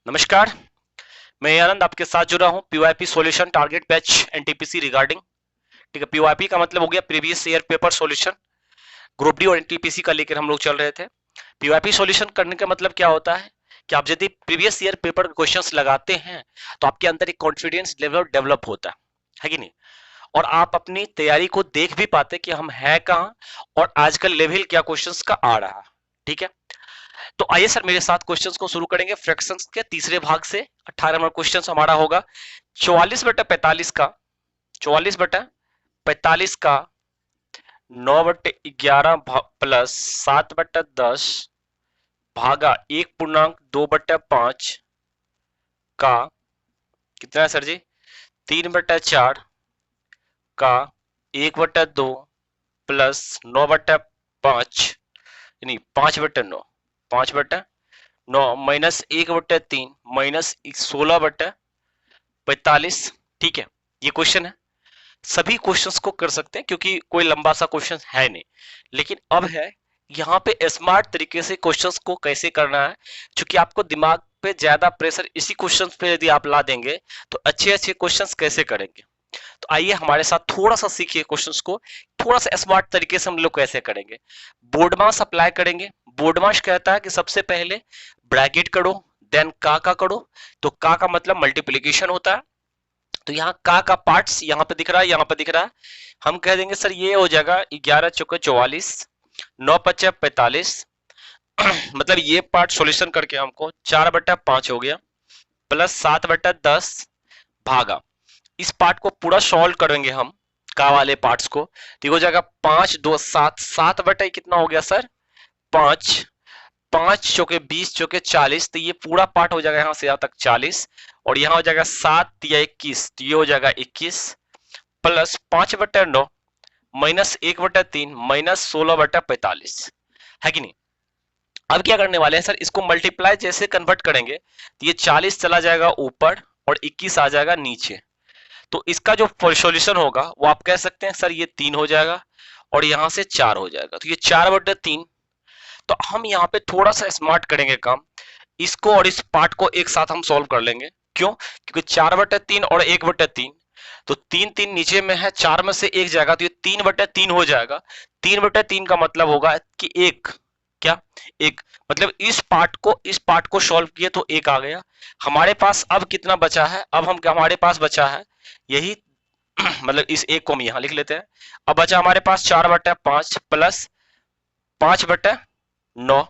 नमस्कार। मैं आनंद आपके साथ जुड़ा हूं PYP solution target batch NTPC regarding. ठीक है, पीवाईपी का मतलब हो गया previous year paper solution. Group D और एनटीपीसी का लेकर हम लोग चल रहे थे। पीवाईपी सॉल्यूशन करने का मतलब क्या होता है कि आप यदि प्रीवियस ईयर पेपर क्वेश्चंस लगाते हैं तो आपके अंदर एक कॉन्फिडेंस लेवल डेवलप होता है कि नहीं, और आप अपनी तैयारी को देख भी पाते कि हम है कहाँ और आजकल लेवल क्या क्वेश्चंस का आ रहा है। ठीक है, तो आइए सर मेरे साथ क्वेश्चंस को शुरू करेंगे फ्रैक्शंस के तीसरे भाग से। 18 नंबर क्वेश्चन हमारा होगा 44/45 का 44/45 का 9/11 प्लस 7/10 भागा 1.2/5 का कितना है सर जी, 3/4 का 1/2 प्लस 9/5 यानी 5/9 5/9 माइनस 1/3 माइनस 16/45। ठीक है, ये क्वेश्चन है। सभी क्वेश्चंस को कर सकते हैं क्योंकि कोई लंबा सा क्वेश्चन है नहीं, लेकिन अब है यहाँ पे स्मार्ट तरीके से क्वेश्चंस को कैसे करना है। क्योंकि आपको दिमाग पे ज्यादा प्रेशर इसी क्वेश्चंस पे यदि आप ला देंगे तो अच्छे अच्छे क्वेश्चंस कैसे करेंगे। तो आइए हमारे साथ थोड़ा सा सीखिए क्वेश्चंस को, थोड़ा सा स्मार्ट तरीके से हम लोग कैसे करेंगे। बोर्ड मास अप्लाई करेंगे। बोर्ड मास कहता है कि सबसे पहले ब्रैकेट करो, देन का करो। तो का मतलब मल्टीप्लीकेशन होता है। तो यहाँ का पार्ट्स यहाँ पे दिख रहा है, यहाँ पे दिख रहा है। हम कह देंगे सर ये हो जाएगा 11 चौके 44, 9 पचे 45। मतलब ये पार्ट सॉल्यूशन करके हमको 4/5 हो गया प्लस 7/10 भागा, इस पार्ट को पूरा सॉल्व करेंगे हम का वाले पार्ट्स को, तो ये हो जाएगा 5 2 7 7 बटा कितना हो गया सर 5, 5 चौके 20 चौके 40, तो ये पूरा पार्ट हो जाएगा यहाँ से यहाँ तक 40, और यहाँ हो जाएगा 7 या 21, तो ये हो जाएगा 21 प्लस 5/9 माइनस 1/3 माइनस 16/45, है कि नहीं। अब क्या करने वाले हैं सर, इसको मल्टीप्लाई जैसे कन्वर्ट करेंगे तो ये 40 चला जाएगा ऊपर और 21 आ जाएगा नीचे। तो इसका जो सॉल्यूशन होगा वो आप कह सकते हैं सर ये 3 हो जाएगा और यहां से 4 हो जाएगा, तो ये 4/3। तो हम यहाँ पे थोड़ा सा स्मार्ट करेंगे काम, इसको और इस पार्ट को एक साथ हम सॉल्व कर लेंगे। क्यों? क्योंकि 4/3 और 1/3, तो 3 नीचे में है, 4 में से एक जाएगा तो ये 3/3 हो जाएगा। 3/3 का मतलब होगा कि एक, क्या एक, मतलब इस पार्ट को सॉल्व किए तो एक आ गया। हमारे पास अब कितना बचा है, अब हम हमारे पास बचा है यही मतलब इस एक को हम यहां लिख लेते हैं। अब बचा हमारे पास 4/5 प्लस 5/9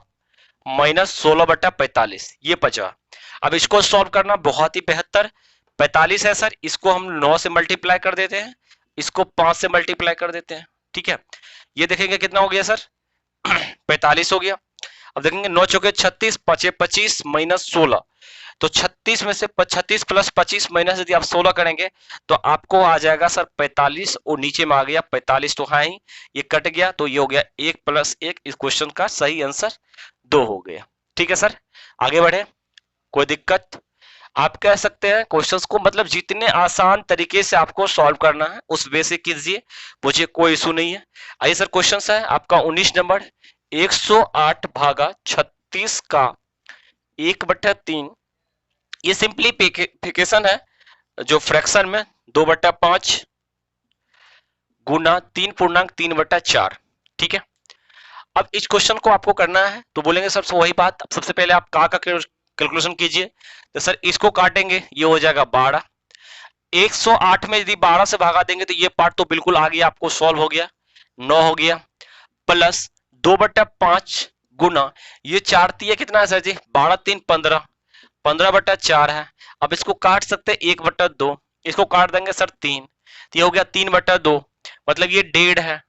माइनस 16/45, ये बचा। अब इसको सॉल्व करना बहुत ही बेहतर। 45 है सर, इसको हम 9 से मल्टीप्लाई कर देते हैं, इसको 5 से मल्टीप्लाई कर देते हैं। ठीक है, ये देखेंगे कितना हो गया सर 45 हो गया। अब देखेंगे 9 चौके 36 पचे 25 माइनस 16, तो 36 में से 36 प्लस 25 माइनस यदि आप 16 करेंगे तो आपको आ जाएगा सर 45, और नीचे में आ गया 45 तो है ही, ये कट गया तो ये हो गया 1 प्लस 1। इस क्वेश्चन का सही आंसर 2 हो गया। ठीक है सर, आगे बढ़े, कोई दिक्कत। आप कह सकते हैं क्वेश्चंस को मतलब जितने आसान तरीके से आपको सॉल्व करना है उस वे से कीजिए, मुझे कोई इशू नहीं है। आइए सर, क्वेश्चन है आपका 19 नंबर, 108 भागा 36 का 1/3। ये सिंप्लीफिकेशन है, जो फ्रैक्शन में 2/5 गुना 3.3/4। ठीक है, अब इस क्वेश्चन को आपको करना है तो बोलेंगे सबसे वही बात, सबसे पहले आप का कैलकुलेशन कीजिए। तो सर इसको काटेंगे, ये हो जाएगा 12। 108 में यदि 12 से भागा देंगे तो ये पार्ट तो बिल्कुल आ गया, आपको सॉल्व हो गया, 9 हो गया प्लस 2/5 गुना ये 4 तिया कितना है सर जी 12 3 15, 15/4 है। अब इसको काट सकते हैं 1/2, इसको काट देंगे सर 3, तो ये हो गया 3/2, मतलब ये 1.5 है,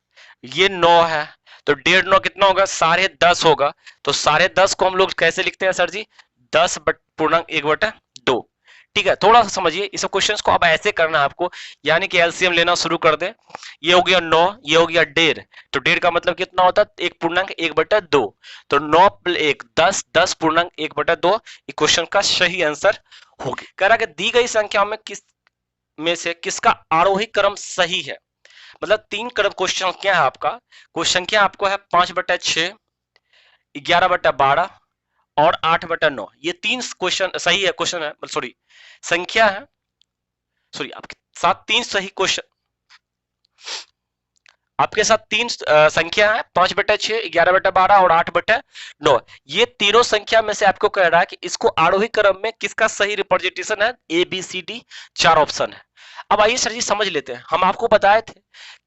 ये 9 है, तो 1.5 9 कितना होगा 10.5 होगा। तो 10.5 को हम लोग कैसे लिखते हैं सर जी 10.1/2। ठीक है, थोड़ा सा समझिए इस क्वेश्चन को, अब ऐसे करना है आपको, यानी कि एलसीएम लेना शुरू कर दे। ये हो गया 9, ये हो गया 1.5, तो 1.5 का मतलब कितना होता है 1.1/2, तो 9 + 1 10, 10.1/2 क्वेश्चन का सही आंसर हो गया। कह रहा कि दी गई संख्या में किस में से किसका आरोही क्रम सही है। मतलब 3 क्रम क्वेश्चन संख्या है आपका, क्वेश्चन संख्या आपको है 5/6, 11/12 और 8/9, ये 3 क्वेश्चन सही है, क्वेश्चन है, सॉरी संख्या है, सॉरी आपके साथ 3 सही क्वेश्चन, आपके साथ 3 संख्या है, 5/6, 11/12 और 8/9। ये तीनों संख्या में से आपको कह रहा है कि इसको आरोही क्रम में किसका सही रिप्रेजेंटेशन है, A B C D, 4 option है। अब आइए सर जी समझ लेते हैं, हम आपको बताए थे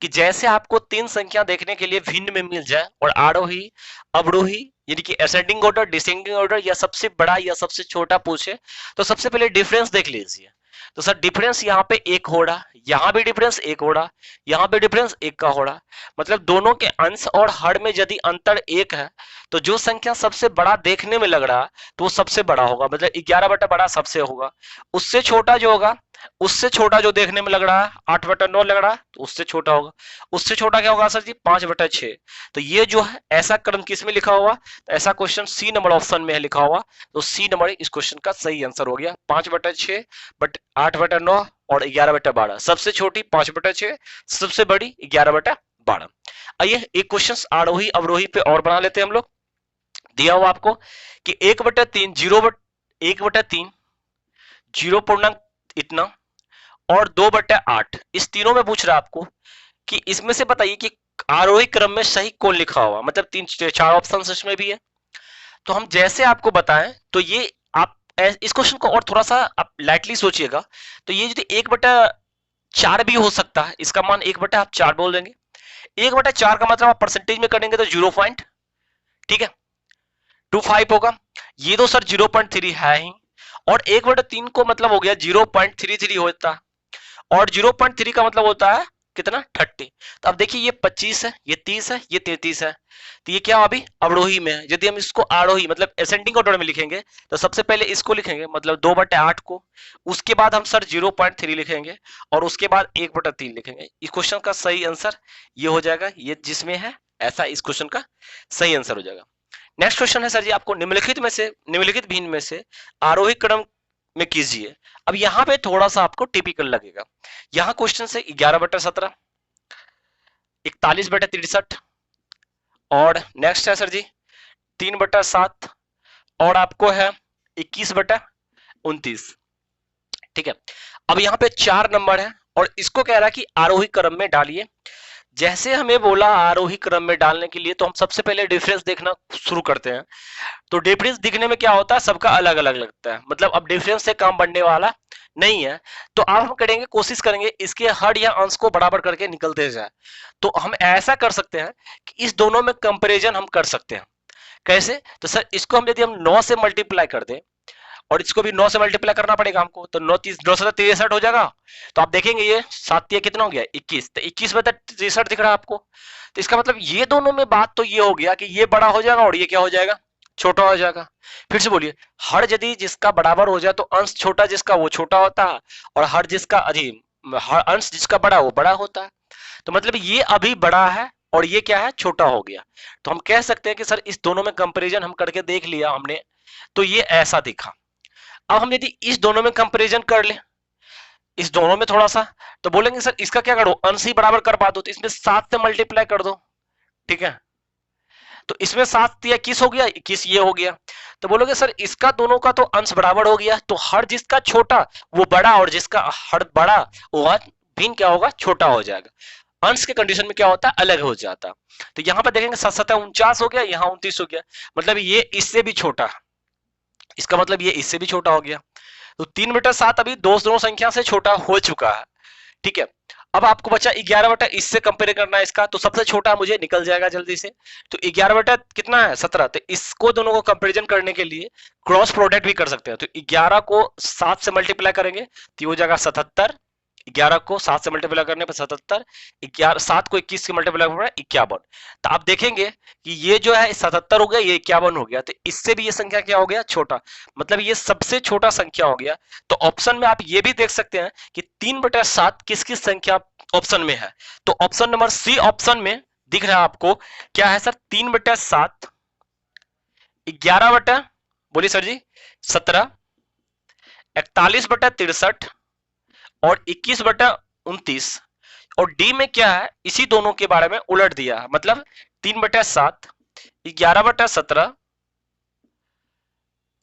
कि जैसे आपको 3 संख्या देखने के लिए भिन्न में मिल जाए और आरोही अवरोही यानी कि असेंडिंग ऑर्डर, डिसेंडिंग ऑर्डर या सबसे बड़ा या सबसे छोटा पूछे, तो सबसे पहले डिफरेंस देख लीजिए। तो सर डिफरेंस यहाँ पे 1 हो रहा, यहाँ भी डिफरेंस 1 हो रहा, यहाँ पे डिफरेंस 1 का हो रहा, मतलब दोनों के अंश और हर में यदि अंतर 1 है तो जो संख्या सबसे बड़ा देखने में लग रहा तो वो सबसे बड़ा होगा, मतलब 11/12 सबसे होगा। उससे छोटा जो होगा, उससे छोटा जो देखने में लग रहा है 8/9 लग रहा है तो उससे छोटा होगा। उससे छोटा क्या होगा सर जी, 5/6। तो ये जो है ऐसा क्रम किस में लिखा हुआ, तो ऐसा क्वेश्चन सी नंबर ऑप्शन में है लिखा हुआ, तो सी नंबर इस क्वेश्चन का सही आंसर हो गया। 5/6 बट 8/9 और 11/12, सबसे छोटी 5/6, सबसे बड़ी 11/12। आइए एक क्वेश्चन आरोही अवरोही पे और बना लेते हैं हम लोग। दिया हुआ आपको कि 1/3 1/3 0 इतना और 2/8, इस तीनों में पूछ रहा है आपको कि इसमें से बताइए कि आरोही क्रम में सही कौन लिखा हुआ, मतलब 4 ऑप्शन इसमें भी है। तो हम जैसे आपको बताएं तो ये आप इस क्वेश्चन को और थोड़ा सा आप लाइटली सोचिएगा, तो ये यदि 1/4 भी हो सकता है, इसका मान 1/4 बोल देंगे। 1/4 का मतलब आप परसेंटेज में करेंगे तो 0 पॉइंट, ठीक है, 25 होगा। ये तो सर 0.3 है ही, और 1/3 को मतलब हो गया 0.33 होता, और 0.3 का मतलब होता है कितना, 30। तो अब देखिए ये 25 है, ये 30 है, ये 33 है, तो ये क्या अभी अवरोही में है। यदि हम इसको आरोही मतलब असेंडिंग ऑर्डर में लिखेंगे तो सबसे पहले इसको लिखेंगे मतलब 2/8 को, उसके बाद हम सर 0.3 लिखेंगे और उसके बाद 1/3 लिखेंगे। इस क्वेश्चन का सही आंसर ये हो जाएगा, ये जिसमें है ऐसा इस क्वेश्चन का सही आंसर हो जाएगा। नेक्स्ट क्वेश्चन है सर जी आपको निम्नलिखित भिन्न में से आरोही क्रम में कीजिए। अब यहाँ पे थोड़ा सा आपको टिपिकल लगेगा। यहाँ क्वेश्चन से 11/17, 41/63 और नेक्स्ट है सर जी 3/7 और आपको है 21/29, ठीक है। अब यहाँ पे 4 नंबर है और इसको कह रहा है कि आरोही क्रम में डालिए। जैसे हमें बोला आरोही क्रम में डालने के लिए तो हम सबसे पहले डिफरेंस देखना शुरू करते हैं। तो डिफरेंस दिखने में क्या होता है, सबका अलग अलग लगता है, मतलब अब डिफरेंस से काम बनने वाला नहीं है। तो अब हम करेंगे, कोशिश करेंगे इसके हर या अंश को बराबर करके निकलते जाए। तो हम ऐसा कर सकते हैं कि इस दोनों में कंपैरिजन हम कर सकते हैं। कैसे, तो सर इसको हम यदि हम 9 से मल्टीप्लाई कर दें और इसको भी 9 से मल्टीप्लाई करना पड़ेगा हमको, तो 9 हो जाएगा। तो आप देखेंगे ये 7 कितना हो गया 21, तो 21/63 दिख रहा है आपको। तो इसका मतलब ये दोनों में बात तो ये हो गया कि ये बड़ा हो जाएगा और ये क्या हो जाएगा, छोटा हो जाएगा। फिर से बोलिए, हर यदि जिसका बराबर हो जाए तो अंश छोटा जिसका वो छोटा होता है, और हर जिसका हर अंश जिसका बड़ा वो बड़ा होता है। तो मतलब ये अभी बड़ा है और ये क्या है, छोटा हो गया। तो हम कह सकते हैं कि सर इस दोनों में कंपैरिजन हम करके देख लिया हमने, तो ये ऐसा दिखा। अब हम यदि इस दोनों में कंपैरिजन कर ले, इस दोनों में थोड़ा सा, तो बोलेंगे सर इसका क्या करो, अंश ही बराबर कर पा दो, तो इसमें 7 से मल्टीप्लाई कर दो, ठीक है। तो इसमें 7 या 21 हो गया, 21 ये हो गया। तो बोलोगे सर इसका दोनों का तो अंश बराबर हो गया, तो हर जिसका छोटा वो बड़ा और जिसका हर बड़ा वो भिन्न क्या होगा, छोटा हो जाएगा। अंश के कंडीशन में क्या होता है, अलग हो जाता। तो यहां पर देखेंगे 7 49 हो गया, यहाँ 29 हो गया, मतलब ये इससे भी छोटा, इसका मतलब ये इससे भी छोटा हो गया। तो 3/7 अभी दोनों संख्या से छोटा हो चुका है, ठीक है। अब आपको बचा 11 इससे कंपेयर करना है इसका, तो सबसे छोटा मुझे निकल जाएगा जल्दी से। तो 11 कितना है 17, तो इसको दोनों को कंपेरिजन करने के लिए क्रॉस प्रोडक्ट भी कर सकते हैं। तो 11 को 7 से मल्टीप्लाई करेंगे तो हो जाएगा 77, 11 को 7 से मल्टीप्लाई करने पर 77, 7 को 21 से मल्टीप्लाई करने पर 51। तो आप देखेंगे कि ये जो है 77 हो गया, ये 51 हो गया, तो इससे भी ये संख्या क्या हो गया, छोटा, मतलब ये सबसे छोटा संख्या हो गया। तो ऑप्शन में आप ये भी देख सकते हैं कि 3/7 किस किस संख्या ऑप्शन में है। तो ऑप्शन नंबर सी ऑप्शन में दिख रहा है आपको क्या है सर, 3/7, 11 बोलिए सर जी 17, 41/63 और 21/29। और डी में क्या है, इसी दोनों के बारे में उलट दिया है, मतलब 3/7, 11/17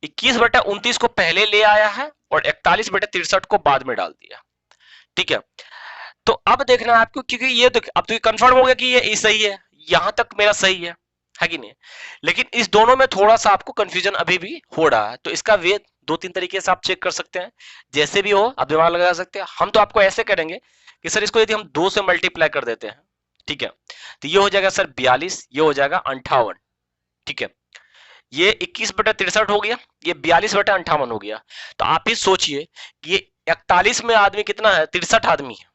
21/29 को पहले ले आया है और 41/63 को बाद में डाल दिया। ठीक है, तो अब देखना है आपको, क्योंकि ये अब तो ये कंफर्म हो गया कि ये सही है, यहां तक मेरा सही है कि नहीं। लेकिन इस दोनों में थोड़ा सा आपको कंफ्यूजन अभी भी हो रहा है, तो इसका वे दो तीन तरीके से आप चेक कर सकते हैं, जैसे भी हो आप दिमाग लगा सकते हैं। हम तो आपको ऐसे करेंगे कि सर इसको यदि हम 2 से मल्टीप्लाई कर देते हैं, ठीक है, तो ये हो जाएगा सर 42, ये हो जाएगा 58। ठीक है, ये 21/63 हो गया, ये 42/58 हो गया। तो आप ही सोचिए कि ये 41 में आदमी कितना है, 63 आदमी है,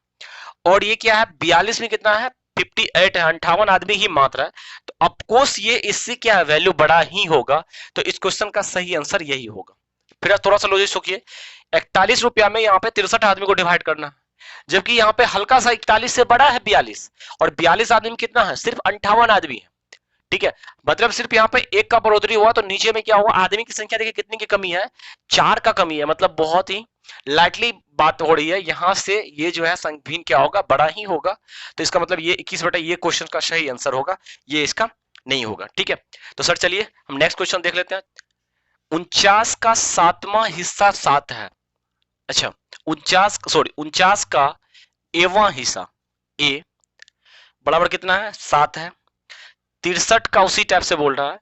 और ये क्या है 42 में कितना है, 58 है, 58 आदमी ही मात्रा है। तो ऑफकोर्स ये इससे क्या है, वैल्यू बड़ा ही होगा। तो इस क्वेश्चन का सही आंसर यही होगा। फिर आप थोड़ा सा लॉजिक सोचिए, 41 रुपया में यहाँ पे 63 आदमी को डिवाइड करना, जबकि यहाँ पे हल्का सा 41 से बड़ा है 42, और 42 आदमी में कितना है, सिर्फ 58 आदमी है। ठीक है, मतलब सिर्फ यहाँ पे एक का बढ़ोतरी हुआ, तो नीचे में क्या हुआ, आदमी की संख्या देखिए कितनी की कमी है, 4 का कमी है। मतलब बहुत ही लाइटली बात हो रही है, यहां से ये जो है संगीन क्या होगा, बड़ा ही होगा। तो इसका मतलब ये 21 बटा ये क्वेश्चन का सही आंसर होगा, ये इसका नहीं होगा। ठीक है, तो सर चलिए हम नेक्स्ट क्वेश्चन देख लेते हैं। 49 का 7वां हिस्सा 7 है। अच्छा, 49 का एवां हिस्सा ए बराबर कितना है, 7 है। 63 का उसी टाइप से बोल रहा है,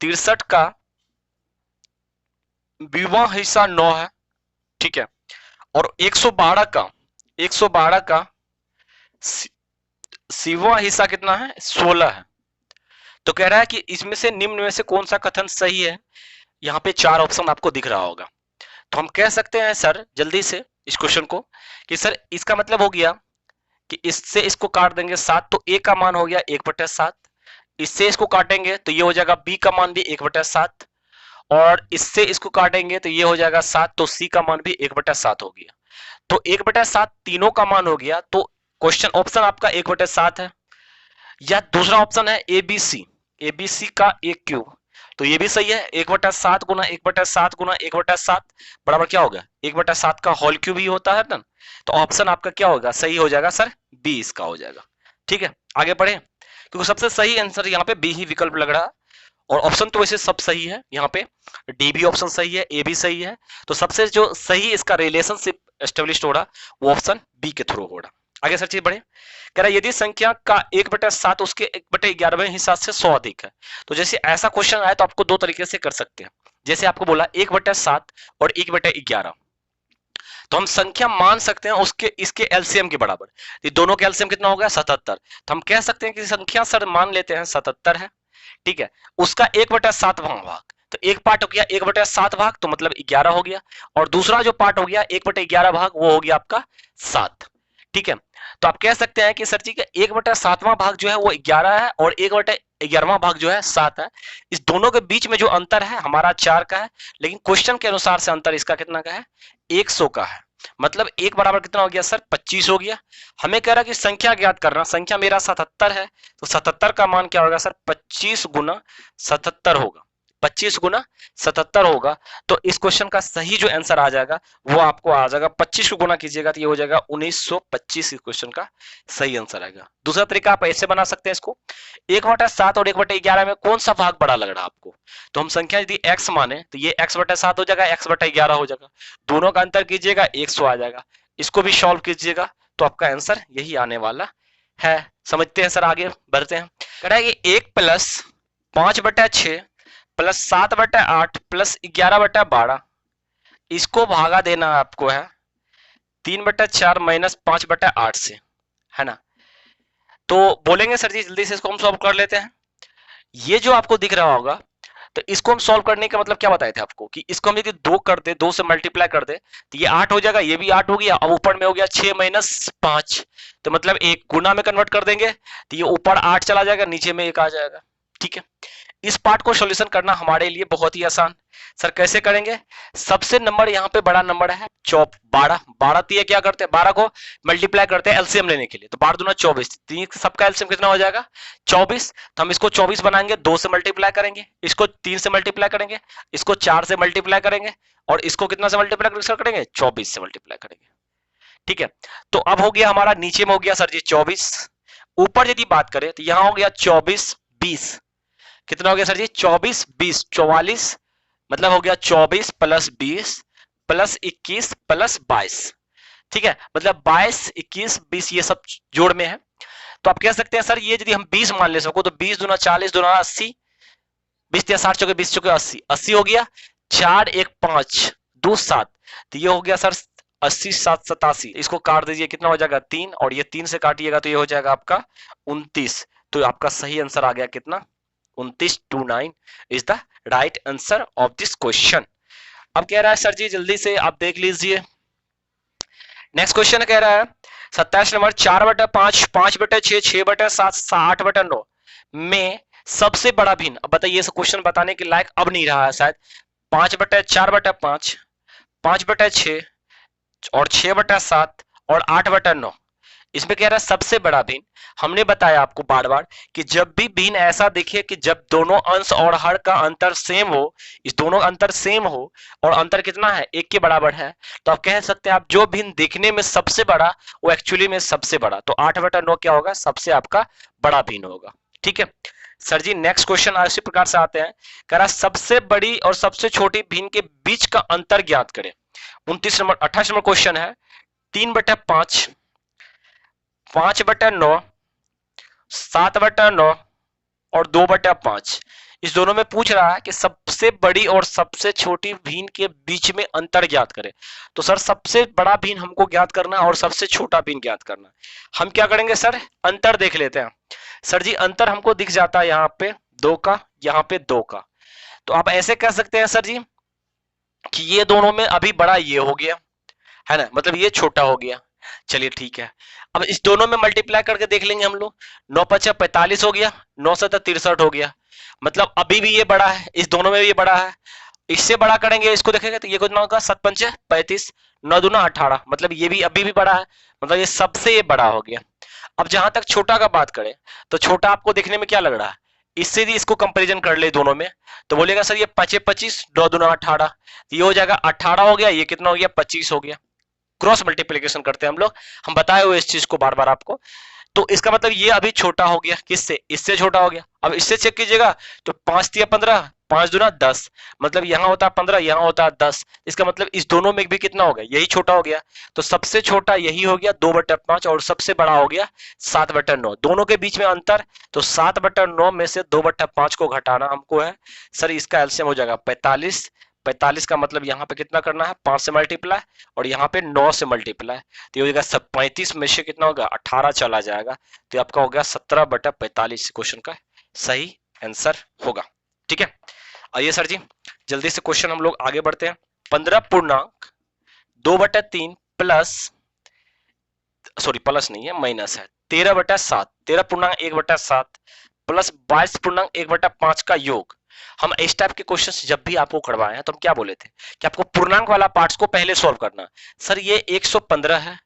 63 का बीवां हिस्सा 9 है। ठीक है, और 112 का सीवां हिस्सा कितना है, 16 है। तो कह रहा है कि इसमें से निम्न में से कौन सा कथन सही है। यहाँ पे 4 ऑप्शन आपको दिख रहा होगा। तो हम कह सकते हैं सर जल्दी से इस क्वेश्चन को कि सर इसका मतलब हो गया कि इससे इसको काट देंगे 7, तो ए का मान हो गया 1/7। इससे इसको काटेंगे तो ये हो जाएगा बी का मान भी 1/7, और इससे इसको काटेंगे तो ये हो जाएगा 7, तो सी का मान भी 1/7 हो गया। तो 1/7 तीनों का मान हो गया। तो क्वेश्चन ऑप्शन आपका 1/7 है, या दूसरा ऑप्शन है एबीसी का 1 क्यूब। तो ये भी सही है, 1/7 गुना 1/7 गुना 1/7 बराबर क्या होगा, 1/7 का होल क्यूब ही होता है ना। तो ऑप्शन आपका क्या होगा, सही हो जाएगा सर बी इसका हो जाएगा। ठीक है, आगे बढ़े, क्योंकि सबसे सही आंसर यहाँ पे बी ही विकल्प लग रहा है, और ऑप्शन तो वैसे सब सही है। यहाँ पे डी भी ऑप्शन सही है, ए भी सही है। तो सबसे जो सही इसका रिलेशनशिप एस्टेब्लिश हो रहा वो ऑप्शन बी के थ्रू हो रहा। आगे सर चीज बढ़े, कह रहा है यदि संख्या का 1/7 उसके 1/11वें हिस्सा से 100 अधिक है। तो जैसे ऐसा क्वेश्चन आया तो आपको दो तरीके से कर सकते हैं। जैसे आपको बोला 1/7 और 1/11, तो हम संख्या मान सकते हैं उसके इसके एलसीएम के बराबर। ये दोनों का एलसीएम कितना हो गया, 77। तो हम कह सकते हैं कि संख्या सर मान लेते हैं 77 है। ठीक है, उसका 1/7 भाग, तो एक पार्ट हो गया 1/7 भाग, तो मतलब 11 हो गया, और दूसरा जो पार्ट हो गया 1/11 भाग, वो हो गया आपका 7। ठीक है, तो आप कह सकते हैं कि सर जी का 1/7वां भाग जो है वो 11 है, और 1/11वां भाग जो है 7 है। इस दोनों के बीच में जो अंतर है हमारा 4 का है, लेकिन क्वेश्चन के अनुसार से अंतर इसका कितना का है, 100 का है। मतलब एक बराबर कितना हो गया सर, 25 हो गया। हमें कह रहा कि संख्या ज्ञात करना, संख्या मेरा 77 है, तो 77 का मान क्या होगा सर, 25 गुना 77 होगा, 25 गुना 77 होगा। तो इस क्वेश्चन का सही जो आंसर आ जाएगा वो आपको आ जाएगा, 25 को गुना कीजिएगा तो ये हो जाएगा 1925। इस क्वेश्चन का सही आंसर आएगा। दूसरा तरीका आप ऐसे बना सकते हैं इसको, 1/7 और 1/11 में कौन सा भाग बड़ा लग रहा है आपको। तो हम संख्या यदि x माने तो ये x/7 हो जाएगा, x/11 हो जाएगा, दोनों का अंतर कीजिएगा 100 आ जाएगा। इसको भी सॉल्व कीजिएगा तो आपका आंसर यही आने वाला है। समझते हैं सर, आगे बढ़ते हैं। कह रहा है कि 1 + 5/6 + 7/8 + 11/12, इसको भागा देना आपको है 3/4 - 5/8 से, है ना। तो बोलेंगे सर जी जल्दी से इसको हम सॉल्व कर लेते हैं। ये जो आपको दिख रहा होगा, तो इसको हम सॉल्व करने का मतलब क्या बताए थे आपको कि इसको हम यदि 2 कर दे, 2 से मल्टीप्लाई कर दे तो ये 8 हो जाएगा, ये भी 8 हो गया। अब ऊपर में हो गया 6 - 5, तो मतलब एक गुना में कन्वर्ट कर देंगे तो ये ऊपर 8 चला जाएगा, नीचे में 1 आ जाएगा। ठीक है, इस पार्ट को सॉल्यूशन करना हमारे लिए बहुत ही आसान। सर कैसे करेंगे, सबसे नंबर यहाँ पे बड़ा नंबर है 12, 12 क्या करते हैं, 12 को मल्टीप्लाई करते हैं एलसीएम लेने के लिए, तो 12 दूना 24, तीन सबका एलसीएम कितना हो जाएगा 24। तो हम इसको 24 बनाएंगे, 2 से मल्टीप्लाई करेंगे, इसको 3 से मल्टीप्लाई करेंगे, इसको 4 से मल्टीप्लाई करेंगे, और इसको कितना से मल्टीप्लाई करेंगे, 24 से मल्टीप्लाई करेंगे। ठीक है, तो अब हो गया हमारा, नीचे में हो गया सर जी 24, ऊपर यदि बात करें तो यहाँ हो गया 24 20, कितना हो गया सर जी 24 20, 44 मतलब हो गया 24 प्लस 20 प्लस 21 प्लस 22। ठीक है, मतलब 22 21 20 ये सब जोड़ में है। तो आप कह सकते हैं सर ये यदि हम 20 मान ले सको तो 20 दूना 40 दूना 80, 20 या 60 चौके 20 चौके 80, 80 हो गया, 4 1 5 2 7, तो ये हो गया सर 80 7 87। इसको काट दीजिए, कितना हो जाएगा 3, और ये 3 से काटिएगा तो ये हो जाएगा आपका 29। तो आपका सही आंसर आ गया कितना, 29, 29 is the right answer of this question. अब कह रहा है सर जी जल्दी से आप देख लीजिए, नेक्स्ट क्वेश्चन कह रहा है 27 नंबर, 4/5 5/6 6/7 8/9 में सबसे बड़ा भिन्न। अब बताइए, इस क्वेश्चन बताने के लायक अब नहीं रहा है शायद। 5/4/5 5/6 और 6/7 और 8/9, इसमें कह रहा है सबसे बड़ा भिन्न। हमने बताया आपको बार बार कि जब भी भिन्न ऐसा दिखे कि जब दोनों अंश और हर का अंतर सेम हो, इस दोनों अंतर सेम हो और अंतर कितना है 1 के बराबर है, तो आप कह सकते हैं आप जो भिन्न दिखने में सबसे बड़ा वो एक्चुअली में सबसे बड़ा, तो 8/9 क्या होगा, सबसे आपका बड़ा भिन्न होगा। ठीक है सर जी, नेक्स्ट क्वेश्चन इसी प्रकार से आते हैं, कह रहा सबसे बड़ी और सबसे छोटी भिन्न के बीच का अंतर ज्ञात करें। 29 नंबर 28 नंबर क्वेश्चन है, 3/5 5/9 7/9 और 2/5, इस दोनों में पूछ रहा है कि सबसे बड़ी और सबसे छोटी भिन्न के बीच में अंतर ज्ञात करें। तो सर सबसे बड़ा भिन्न हमको ज्ञात करना है और सबसे छोटा भिन्न ज्ञात करना है। हम क्या करेंगे सर, अंतर देख लेते हैं। सर जी अंतर हमको दिख जाता है यहाँ पे 2 का, यहाँ पे 2 का, तो आप ऐसे कह सकते हैं सर जी कि ये दोनों में अभी बड़ा ये हो गया है ना, मतलब ये छोटा हो गया। चलिए ठीक है, अब इस दोनों में मल्टीप्लाई करके देख लेंगे हम लोग। 9×5 45 हो गया, 9×7 63 हो गया, मतलब अभी भी ये बड़ा है, इस दोनों में भी ये बड़ा है। इससे बड़ा करेंगे, इसको देखेंगे तो ये कितना होगा 7×5 35 9 दूना 18, मतलब ये भी अभी भी बड़ा है, मतलब ये सबसे ये बड़ा हो गया। अब जहां तक छोटा का बात करें तो छोटा आपको देखने में क्या लग रहा है, इससे भी इसको कंपैरिजन कर ले दोनों में, तो बोलेगा सर ये 5 25 9 दूना 18, ये हो जाएगा 18 हो गया, ये कितना हो गया 25 हो गया। क्रॉस मल्टीप्लीकेशन करते हैं हम लोग, हम बताए हुए इस चीज को बार बार आपको। तो इसका मतलब ये अभी छोटा हो गया, किससे, इससे छोटा हो गया। अब इससे चेक कीजिएगा तो 5 या 15 5 दूना 10, मतलब यहाँ होता है 15 यहाँ होता है 10, इसका मतलब इस दोनों में भी कितना हो गया, यही छोटा हो गया। तो सबसे छोटा यही हो गया 2/5 और सबसे बड़ा हो गया 7/9, दोनों के बीच में अंतर, तो 7/9 में से 2/5 को घटाना हमको है। सर इसका एलसीएम हो जाएगा 45, 45 का मतलब यहाँ पे कितना करना है 5 से मल्टीप्लाई और यहाँ पे 9 से मल्टीप्लाई, तो ये हो जाएगा 35 में से कितना होगा 18 चला जाएगा, तो आपका हो गया 17/45 क्वेश्चन का सही आंसर होगा। ठीक है, आइए सर जी जल्दी से क्वेश्चन हम लोग आगे बढ़ते हैं। 15.2/3 प्लस, सॉरी प्लस नहीं है माइनस है, 13/7 13.1/7 प्लस 22.1/5 का योग। हम इस टाइप के क्वेश्चन जब भी आपको करवाए हैं तो हम क्या बोले थे कि आपको पूर्णांक वाला पार्ट्स को पहले सॉल्व करना। सर ये 115 है,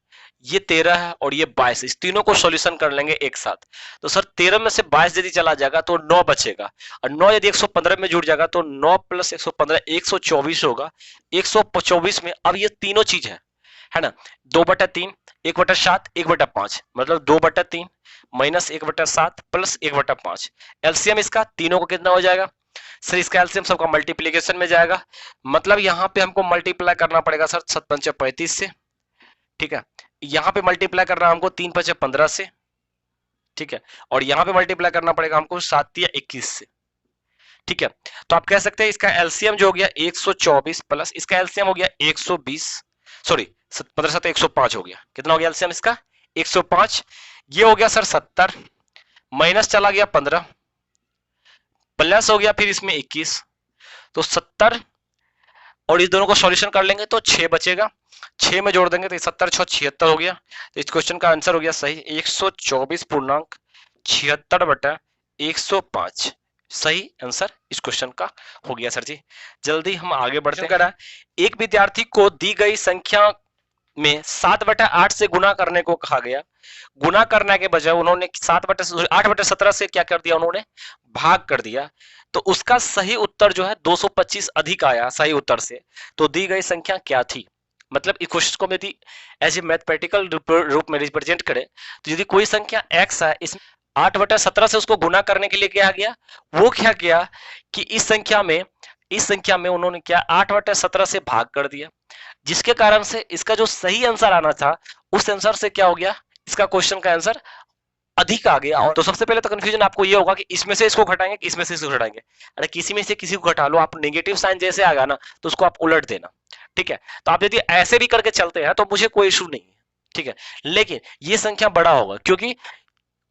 ये 13 है और ये 22, इस तीनों को सॉल्यूशन कर लेंगे एक साथ। तो सर 13 में से 22 यदि चला जाएगा तो 9 बचेगा, और 9 यदि 115 में जुड़ जाएगा तो 9 + 115 124 होगा। 124 में अब ये तीनों चीज है ना, 2/3 1/7 1/5, मतलब 2/3 माइनस 1/7 प्लस 1/5, एलसीएम इसका तीनों को कितना हो जाएगा। सर इसका एलसीएम सबका मल्टीप्लीकेशन में जाएगा, मतलब यहाँ पे हमको मल्टीप्लाई करना पड़ेगा सर 7×5 35 से। ठीक है, यहाँ पे मल्टीप्लाई करना हमको 3×5 15 से। ठीक है, और यहाँ पे मल्टीप्लाई करना पड़ेगा हमको 7 या 21 से। ठीक है, तो आप कह सकते हैं इसका एलसीएम जो हो गया 124 प्लस इसका एलसीएम हो गया 120, सॉरी 15 7 105 हो गया, कितना हो गया एलसीएम इसका 105, ये हो गया सर 70, माइनस चला गया 15, प्लस हो गया फिर इसमें 21, तो 70 और इस दोनों को सॉल्यूशन कर लेंगे तो 6 बचेगा, 6 में जोड़ देंगे तो 70 6 76 हो गया। तो इस क्वेश्चन का आंसर हो गया सही 124.76/105, सही आंसर इस क्वेश्चन का हो गया। सर जी जल्दी हम आगे बढ़ते हैं। एक विद्यार्थी को दी गई संख्या में 7/8 से गुना करने को कहा गया, गुना करने के बजाय उन्होंने 8/17 से क्या कर दिया, उन्होंने भाग कर दिया, तो उसका सही उत्तर जो है 225 अधिक आया सही उत्तर से, तो दी गई संख्या क्या थी। मतलब इस क्वेश्चन को यदि एज ए मैथमेटिकल रूप में रिप्रेजेंट करे तो यदि कोई संख्या x है, इस 8/17 से उसको गुना करने के लिए क्या गया, वो क्या किया कि इस संख्या में इस संख्या में उन्होंने क्या 8/17 से भाग कर दिया, जिसके कारण से इसका जो सही आंसर आना था उस आंसर से क्या हो गया, इसका क्वेश्चन का आंसर अधिक आ गया। और तो सबसे पहले तो कंफ्यूजन आपको ये होगा कि इसमें से इसको घटाएंगे कि इसमें से इसको घटाएंगे। अरे किसी में से किसी को घटा लो, आप नेगेटिव साइन जैसे आ गया ना तो उसको आप उलट देना, ठीक है। तो आप यदि ऐसे भी करके चलते हैं तो मुझे कोई इशू नहीं है, ठीक है। लेकिन ये संख्या बड़ा होगा, क्योंकि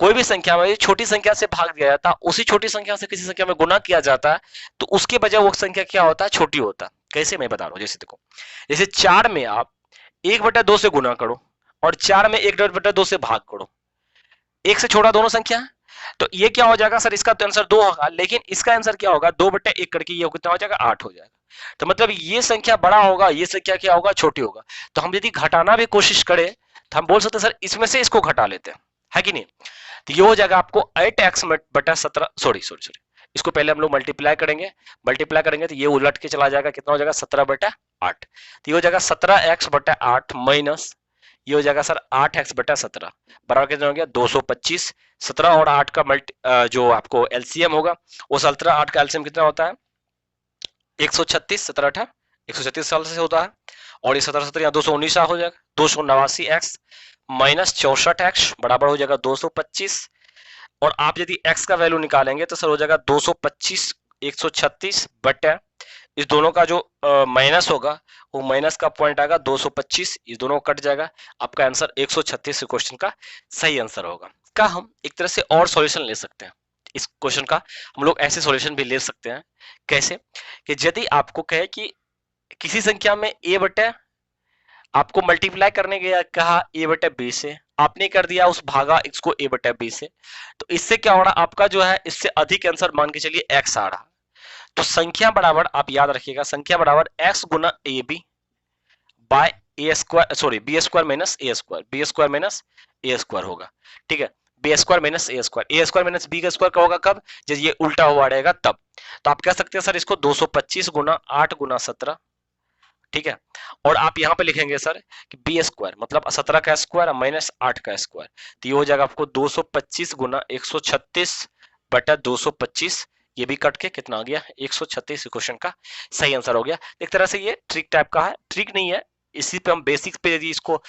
कोई भी संख्या में छोटी संख्या से भाग दिया जाता है, उसी छोटी संख्या से किसी संख्या में गुना किया जाता है, तो उसके बजाय वो संख्या क्या होता है, छोटी होता है। कैसे, मैं बता रहा हूं। जैसे देखो, जैसे 4 में आप 1/2 से गुना करो और 4 में 1/2 से भाग करो, एक से छोटा दोनों संख्या है, तो ये क्या हो जाएगा सर, इसका तो आंसर 2 होगा, लेकिन इसका आंसर क्या होगा, 2/1 करके ये कितना हो जाएगा, 8 हो जाएगा। तो मतलब ये संख्या बड़ा होगा, ये संख्या क्या होगा, छोटी होगा। तो हम यदि घटाना भी कोशिश करें तो हम बोल सकते हैं सर इसमें से इसको घटा लेते हैं, है कि नहीं। तो ये हो जाएगा आपको 8x/17, सॉरी सॉरी सॉरी, इसको पहले हम लोग मल्टीप्लाई करेंगे तो ये उलट के चला जाएगा, कितना हो जाएगा, 17/8। तो ये हो जाएगा 17x/8 माइनस ये हो जाएगा सर 8x/17 बराबर कितना हो गया, 225। 17 और 8 का जो आपको एलसीएम होगा, वो 17 8 का एलसीएम कितना होता है, 136। 17 136 साल से होता है, और ये 17 या 219 हो जाएगा, 289x माइनस 64x बराबर हो जाएगा 225। और आप यदि x का वैल्यू निकालेंगे तो सर हो जाएगा 225 136 बटे इस दोनों का जो माइनस होगा, वो माइनस का पॉइंट आएगा 225, इस दोनों कट जाएगा, आपका आंसर 136 क्वेश्चन का सही आंसर होगा। का हम एक तरह से और सॉल्यूशन ले सकते हैं इस क्वेश्चन का, हम लोग ऐसे सॉल्यूशन भी ले सकते हैं। कैसे, कि यदि आपको कहे कि किसी संख्या में a बटे आपको मल्टीप्लाई करने के कहा a/b से, आपने कर दिया उस भागा इसको a/b से, तो इससे क्या हो रहा, आपका जो है इससे अधिक आंसर मान के चलिए x आ रहा। तो संख्या बराबर, आप याद रखिएगा, संख्या बराबर x गुना a b by a square, sorry b square minus a square, b square minus a square होगा, ठीक है। B square minus a square minus b का स्क्वायर का होगा कब, जब ये उल्टा हुआ रहेगा तब। तो आप कह सकते हैं सर इसको 225 गुना 8 गुना 17, ठीक है। और आप यहां पे लिखेंगे सर कि बी स्क्वायर मतलब 17 का स्क्वायर माइनस 8 का स्क्वायर, तो ये हो जाएगा आपको 225 गुना 136 बटा 225, ये भी कट के कितना आ गया, 136 क्वेश्चन का सही आंसर हो गया। एक तरह से ये ट्रिक टाइप का है, ट्रिक नहीं है, इसी पे हम बेसिक्स पे यदि इसको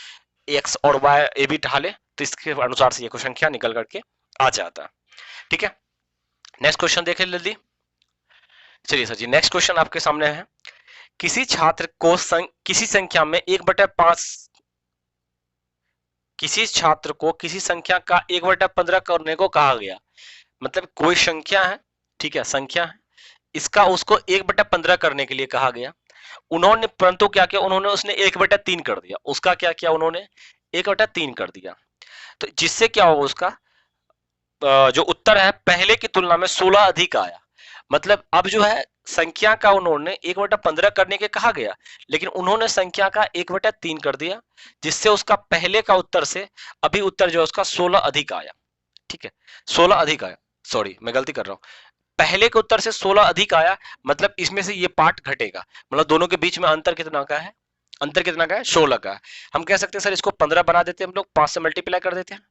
एक्स और वाई ए भी ढाले तो इसके अनुसार से ये क्वेश्चन क्या निकल करके आ जाता है, ठीक है। नेक्स्ट क्वेश्चन देखें जल्दी। चलिए सर जी, नेक्स्ट क्वेश्चन आपके सामने है, किसी छात्र को किसी संख्या में 1/5, किसी छात्र को किसी संख्या का 1/15 करने को कहा गया। मतलब कोई संख्या है, ठीक है, संख्या है, इसका उसको 1/15 करने के लिए कहा गया। उन्होंने परंतु क्या किया, उन्होंने उसने 1/3 कर दिया, उसका क्या किया, उन्होंने 1/3 कर दिया। तो जिससे क्या होगा, उसका जो उत्तर है पहले की तुलना में 16 अधिक आया। मतलब अब जो है संख्या का उन्होंने 1/15 करने के कहा गया, लेकिन उन्होंने संख्या का 1/3 कर दिया, जिससे उसका पहले का उत्तर से अभी उत्तर जो है उसका 16 अधिक आया, ठीक है, 16 अधिक आया, सॉरी मैं गलती कर रहा हूं, पहले के उत्तर से 16 अधिक आया, मतलब इसमें से ये पार्ट घटेगा, मतलब दोनों के बीच में अंतर कितना का है, अंतर कितना का है, 16 का है। हम कह सकते हैं सर इसको 15 बना देते हैं, हम लोग 5 से मल्टीप्लाई कर देते हैं,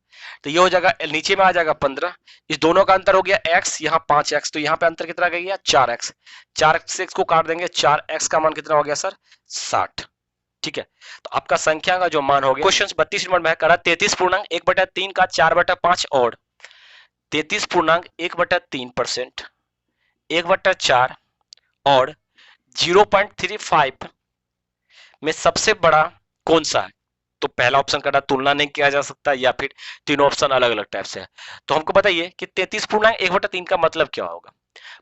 तो ये हो जाएगा, नीचे में आ जाएगा 15, इस दोनों का अंतर हो गया x, यहाँ 5x, तो यहाँ पे अंतर कितना गया, 4x, 4x से x को काट देंगे, 4x का मान कितना हो गया सर, 60, ठीक है। तो आपका संख्या का जो मान हो गया, क्वेश्चन 32 नंबर में करा 33.1/3 का 4/5 और 33.1/3%, 1/4 और 0.35 में सबसे बड़ा कौन सा है। तो पहला ऑप्शन का तुलना नहीं किया जा सकता, या फिर तीनों ऑप्शन अलग अलग टाइप से है। तो हमको बताइए कि 33.1/3 का मतलब क्या होगा।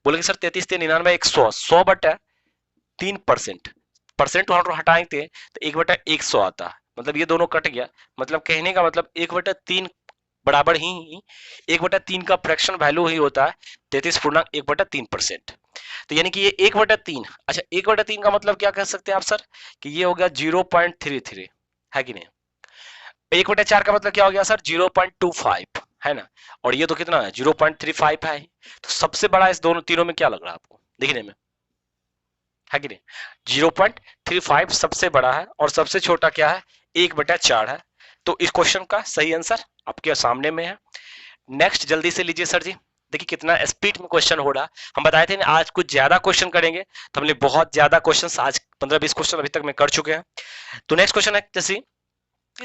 बोलेंगे सर 33 3 99 100, 100/3%, परसेंट हटाएंगे तो 1/100 आता है, मतलब ये दोनों कट गया। मतलब कहने का मतलब 1/3 बराबर ही 1/3 का फ्रैक्शन वैल्यू ही होता है 33.1/3%। तो यानी कि ये 1/3, अच्छा 1/3 का मतलब क्या कह सकते हैं आप सर, कि ये हो गया 0.33, है कि नहीं। 1/4 का मतलब क्या हो गया सर, 0.25, है ना, और ये तो कितना है 0.35 है। तो सबसे बड़ा इस दोनों तीनों में क्या लग रहा है आपको देखने में, है कि नहीं, 0.35 सबसे बड़ा है, और सबसे छोटा क्या है, 1/4 है। तो इस क्वेश्चन का सही आंसर आपके सामने में है। नेक्स्ट जल्दी से लीजिए सर जी, देखिए कितना स्पीड में क्वेश्चन हो रहा। हम बताए थे ना आज कुछ ज्यादा क्वेश्चन करेंगे, तो हमने बहुत ज्यादा क्वेश्चन आज 15-20 क्वेश्चन अभी तक में कर चुके हैं। तो नेक्स्ट क्वेश्चन है जैसे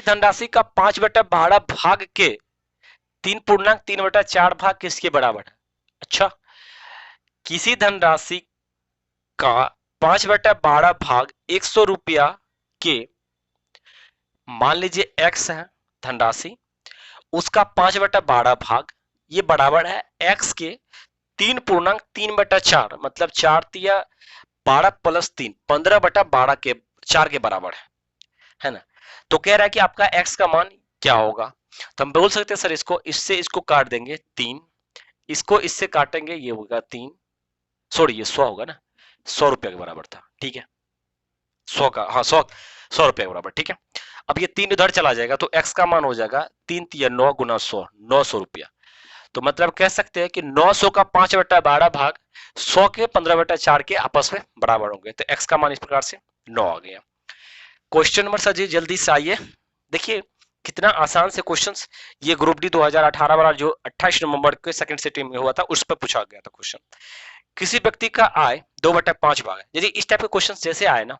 धनराशि का 5/12 भाग के 3.3/4 भाग किसके बराबर है। अच्छा, किसी धनराशि का 5/12 भाग 100 रुपया के, मान लीजिए x है धनराशि, उसका 5/12 भाग ये बराबर है x के 3.3/4, मतलब 4×12 + 3, 15/12 के 4 के बराबर है ना। तो कह रहा है कि आपका x का मान क्या होगा। तो हम बोल सकते हैं सर इसको इससे इसको काट देंगे 3, इसको इससे काटेंगे ये होगा 3, सॉरी ये 100 होगा ना, 100 रुपया के बराबर था, ठीक है 100 का, हाँ 100 रुपया के बराबर, ठीक है। अब ये 3 इधर चला जाएगा तो x का मान हो जाएगा 3×3=9 × 100, 900 रुपया। तो मतलब कह सकते हैं कि 900 का 5/12 भाग 100 के 15/4 के आपस में बराबर होंगे। तो x का मान इस प्रकार से 9 आ गया। क्वेश्चन नंबर सर जी जल्दी से आइए। देखिए कितना आसान से क्वेश्चंस, ये ग्रुप डी 2018 वाला जो 28 नवंबर के सेकंड सिटिंग में हुआ था उस पर पूछा गया था क्वेश्चन। किसी व्यक्ति का आय 2/5 भाग है। यदि इस टाइप के क्वेश्चन जैसे आए ना,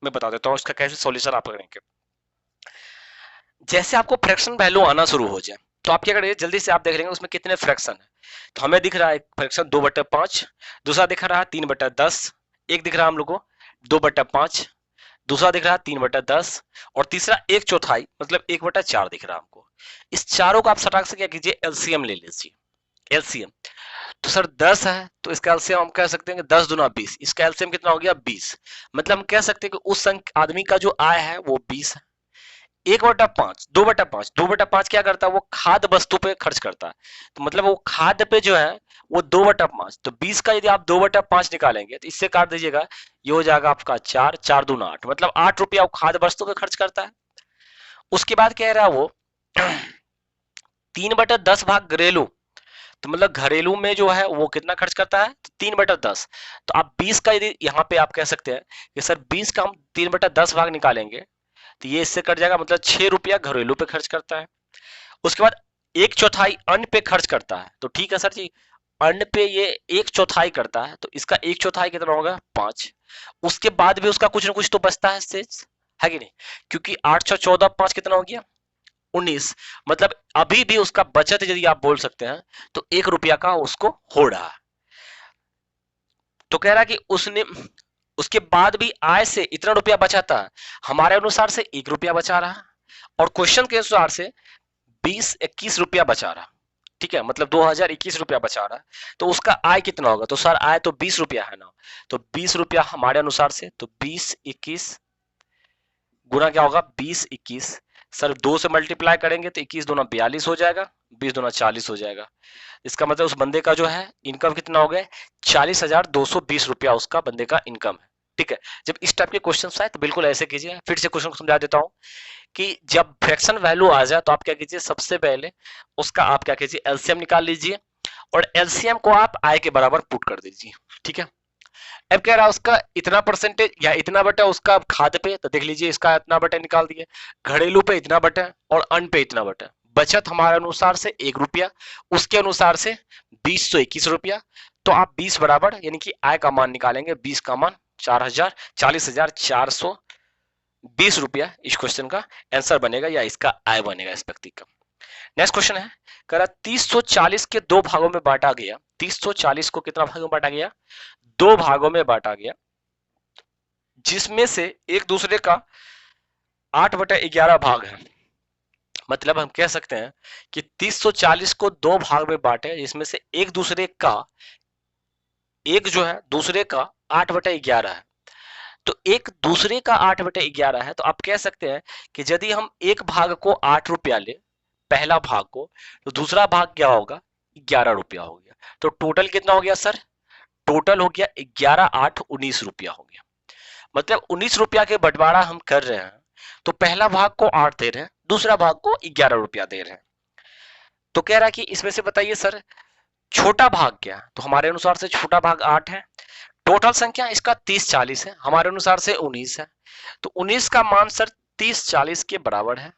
मैं बता देता हूँ इसका कैसे सॉल्यूशन आप करेंगे। जैसे आपको फ्रैक्शन वैल्यू आना शुरू हो जाए तो आप क्या करेंगे, जल्दी से आप देख लेंगे उसमें कितने फ्रैक्शन है। तो हमें दिख रहा है फ्रैक्शन 2/5, दूसरा दिख रहा है 3/10, एक दिख रहा है हम लोग को 2/5, दूसरा दिख रहा है 3/10 और तीसरा 1/4 मतलब 1/4 दिख रहा है हमको। इस चारों को आप सटाक से क्या कीजिए, एलसीएम ले लीजिए। एलसीएम तो सर 10 है तो इसका एलसीएम हम कह सकते हैं कि 10 दूना 20, इसका एलसीएम कितना हो गया 20। मतलब हम कह सकते हैं कि उस आदमी का जो आय है वो 20 है। 1/5, 2/5, 2/5 क्या करता है, वो खाद्य वस्तु पे खर्च करता है। तो मतलब वो खाद्य पे जो है वो 2/5, तो 20 का यदि आप 2/5 निकालेंगे तो इससे काट दीजिएगा, ये हो जाएगा आपका 4, 4 दूना 8, मतलब 8 रुपया वो खाद्य वस्तु पे खर्च करता है। उसके बाद कह रहा है वो 3/10 भाग घरेलू, तो मतलब घरेलू में जो है वो कितना खर्च करता है, 3/10। तो आप 20 का यदि यहाँ पे आप कह सकते हैं कि सर 20 का हम 3/10 भाग निकालेंगे तो ये इससे कट जाएगा, मतलब 6 रुपया घरेलू पे खर्च करता है। उसके बाद 1/4 अन्न पे खर्च करता है। तो ठीक है सर जी, अन्न पे ये 1/4 करता है तो इसका 1/4 कितना होगा 5। उसके बाद भी उसका कुछ ना कुछ तो बचता है शेष, है कि नहीं, क्योंकि 8 6 14 5 कितना हो गया 19, मतलब अभी भी उसका बचत यदि आप बोल सकते हैं तो 1 रुपया का उसको हो रहा है। तो कह रहा है कि उसने उसके बाद भी आय से इतना रुपया बचा था, हमारे अनुसार से 1 रुपया बचा रहा और क्वेश्चन के अनुसार से 20-21 रुपया बचा रहा, ठीक है, मतलब 2021 रुपया बचा रहा। तो उसका आय कितना होगा, तो सर आय तो 20 रुपया है ना, तो 20 रुपया हमारे अनुसार से, तो 20-21 गुना क्या होगा 20-21, सर 2 से मल्टीप्लाई करेंगे तो 21 दूना 42 हो जाएगा, 20 दूना 40 हो जाएगा। इसका मतलब उस बंदे का जो है इनकम कितना हो गया 40,220 रुपया उसका बंदे का इनकम है, ठीक है। जब इस टाइप के क्वेश्चन आए तो बिल्कुल ऐसे कीजिए। फिर से क्वेश्चन को समझा देता हूं कि जब फ्रैक्शन वैल्यू आ जाए तो आप क्या कीजिए, सबसे पहले उसका आप क्या कीजिए एलसीएम निकाल लीजिए और एलसीएम को आप आय के बराबर पुट कर दीजिए, ठीक है। अब कह रहा है उसका इतना परसेंटेज या इतना बटा उसका खाद्य पे, तो देख लीजिए इसका इतना बटा निकाल दिए, घरेलू पे इतना बटा और अन्न पे इतना बटा। बचत हमारे अनुसार से 1 रुपया, उसके अनुसार से 20 तो 21 रुपया, तो आप 20 बराबर यानी कि आय का मान निकालेंगे, 20 का मान 40,420 रुपया इस क्वेश्चन का आंसर बनेगा या इसका आय बनेगा इस व्यक्ति का। नेक्स्ट क्वेश्चन है, कह रहा 3040 के 2 भागों में बांटा गया। 3040 को कितना भागों में बांटा गया, 2 भागों में बांटा गया, जिसमें से एक दूसरे का 8/11 भाग है। मतलब हम कह सकते हैं कि 3040 को 2 भाग में बांटे जिसमें से एक दूसरे का, एक जो है दूसरे का 8/11 है। तो एक दूसरे का 8/11 है तो आप कह सकते हैं कि यदि हम एक भाग को 8 रुपया ले, पहला भाग को, तो दूसरा भाग क्या होगा 11 रुपया हो गया। तो टोटल कितना हो गया सर, टोटल हो गया 11 8 19 रुपया हो गया। मतलब 19 रुपया के बंटवारा हम कर रहे हैं तो पहला भाग को 8 दे रहे हैं, दूसरा भाग को 11 रुपया दे रहे हैं। तो कह रहा है कि इसमें से बताइए सर छोटा भाग क्या है, तो हमारे अनुसार से छोटा भाग 8 है। टोटल संख्या इसका 3040 है, हमारे अनुसार से 19 है, तो 19 का मान सर 3040 के बराबर है।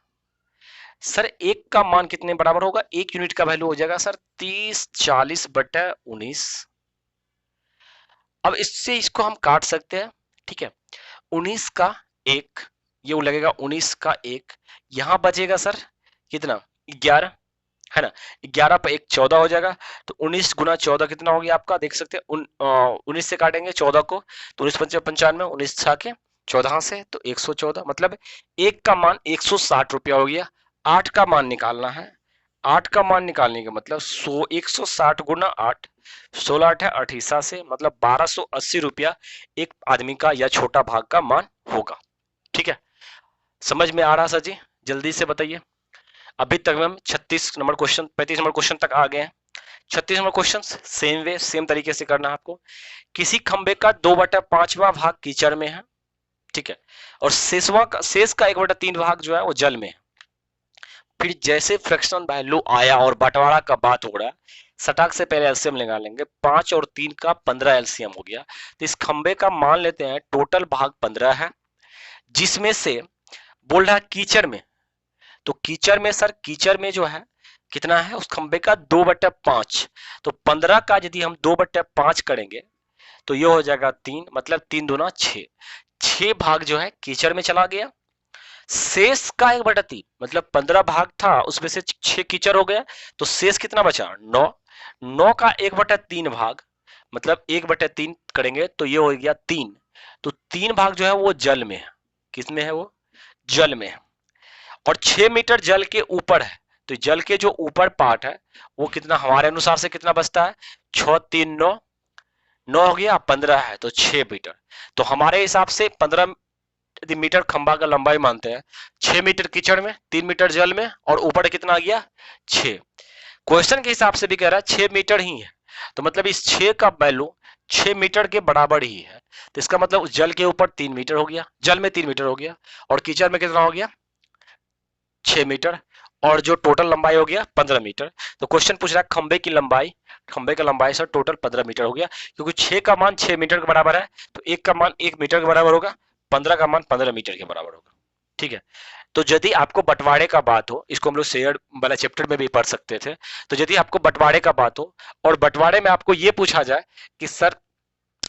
सर एक का मान कितने बराबर होगा, एक यूनिट का वैल्यू हो जाएगा सर 30/40/19। अब इससे इसको हम काट सकते हैं, ठीक है। 19 का एक, ये वो लगेगा 19 का एक, यहां बचेगा सर कितना, 11, है ना। 11 पर एक 14 हो जाएगा। तो 19 गुना 14 कितना हो गया आपका, देख सकते हैं 19 से काटेंगे 14 को, तो 19 पंचे 95, 19 छा के 14 से तो 114, मतलब एक का मान 160 रुपया हो गया। 8 का मान निकालना है, 8 का मान निकालने का मतलब 160 गुना 8, 16 8 है 28 से, मतलब 1280 रुपया एक आदमी का या छोटा भाग का मान होगा। ठीक है, समझ में आ रहा सर जी, जल्दी से बताइए। अभी तक हम 36 नंबर क्वेश्चन 35 नंबर क्वेश्चन तक आ गए हैं। 36 number question same way same तरीके से करना है आपको। किसी खंबे का 2/5वां भाग कीचड़ में है, ठीक है, और शेष का 1/3 भाग जो है वो जल में है। फिर जैसे फ्रैक्शनल वैल्यू आया और बंटवारा का बात हो रहा है, सटाक से पहले एलसीएम लगा लेंगे। 5 और 3 का 15 एलसीएम हो गया। तो इस खंबे का मान लेते हैं टोटल भाग 15 है, जिसमें से बोल रहा है कीचड़ में, तो कीचड़ में सर, कीचड़ में जो है कितना है उस खंबे का 2/5, तो 15 का यदि हम 2/5 करेंगे तो ये हो जाएगा 3, मतलब 3 दूना 6, 6 भाग जो है कीचड़ में चला गया। शेष का 1/3, मतलब 15 भाग था उसमें से 6 कीचड़ हो गया, तो शेष कितना बचा 9, 9 का 1/3 भाग, मतलब 1/3 करेंगे तो ये हो गया 3, तो 3 भाग जो है वो जल में है। किसमें है वो, जल में है। और 6 मीटर जल के ऊपर है, तो जल के जो ऊपर पार्ट है वो कितना हमारे अनुसार से कितना बचता है, 6 3 9, 9 हो गया, 15 है तो 6 मीटर। तो हमारे हिसाब से 15 यदि मीटर खंबा का लंबाई मानते हैं, 6 मीटर कीचड़ में, 3 मीटर जल में, और ऊपर कितना आ गया 6। क्वेश्चन के हिसाब से भी कह रहा है 6 मीटर ही है, तो मतलब इस 6 का वैल्यू 6 मीटर के बराबर ही है। तो इसका मतलब उस जल के ऊपर 3 मीटर हो गया, जल में 3 मीटर हो गया, और कीचड़ में कितना हो गया 6 मीटर, और जो टोटल लंबाई हो गया 15 मीटर। तो क्वेश्चन पूछ रहा है खंबे की लंबाई, खंबे का लंबाई सर टोटल 15 मीटर हो गया, क्योंकि 6 का मान 6 मीटर के बराबर है, तो 1 का मान 1 मीटर के बराबर होगा, 15 का मान 15 मीटर के बराबर होगा। ठीक है, तो यदि आपको बंटवारे का बात हो, इसको हम लोग शेयर वाला चैप्टर में भी पढ़ सकते थे, तो यदि आपको बंटवारे का बात हो और बंटवारे में आपको ये पूछा जाए कि सर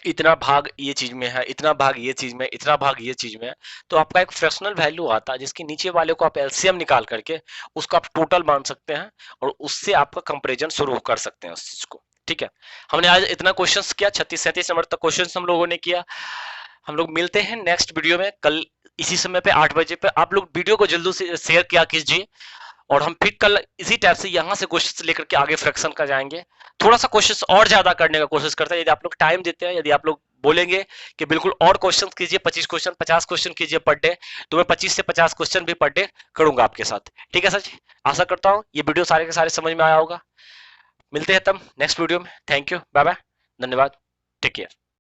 इतना भाग ये चीज में है, इतना भाग ये चीज में, इतना भाग ये चीज में है, तो आपका एक फ्रैक्शनल वैल्यू आता है जिसके नीचे वाले को आप एलसीएम निकाल करके उसको आप टोटल मान सकते हैं, और उससे आपका कंपैरिजन शुरू कर सकते हैं उस चीज को। ठीक है, हमने आज इतना क्वेश्चंस किया, 36 37 नंबर तक क्वेश्चंस हम लोगों ने किया। हम लोग मिलते हैं नेक्स्ट वीडियो में कल इसी समय पे 8 बजे पे। आप लोग वीडियो को जल्दी से शेयर किया कीजिए, और हम फिर कल इसी टाइप से यहाँ से क्वेश्चन लेकर के आगे फ्रैक्शन का जाएंगे। थोड़ा सा क्वेश्चन और ज्यादा करने का कोशिश करते हैं, यदि आप लोग टाइम देते हैं, यदि आप लोग बोलेंगे कि बिल्कुल और क्वेश्चन कीजिए, 25 क्वेश्चन 50 क्वेश्चन कीजिए पर डे, तो मैं 25 से 50 क्वेश्चन भी पर डे करूंगा आपके साथ। ठीक है सर जी, आशा करता हूँ ये वीडियो सारे के सारे समझ में आया होगा। मिलते हैं तब नेक्स्ट वीडियो में। थैंक यू, बाय बाय, धन्यवाद, टेक केयर।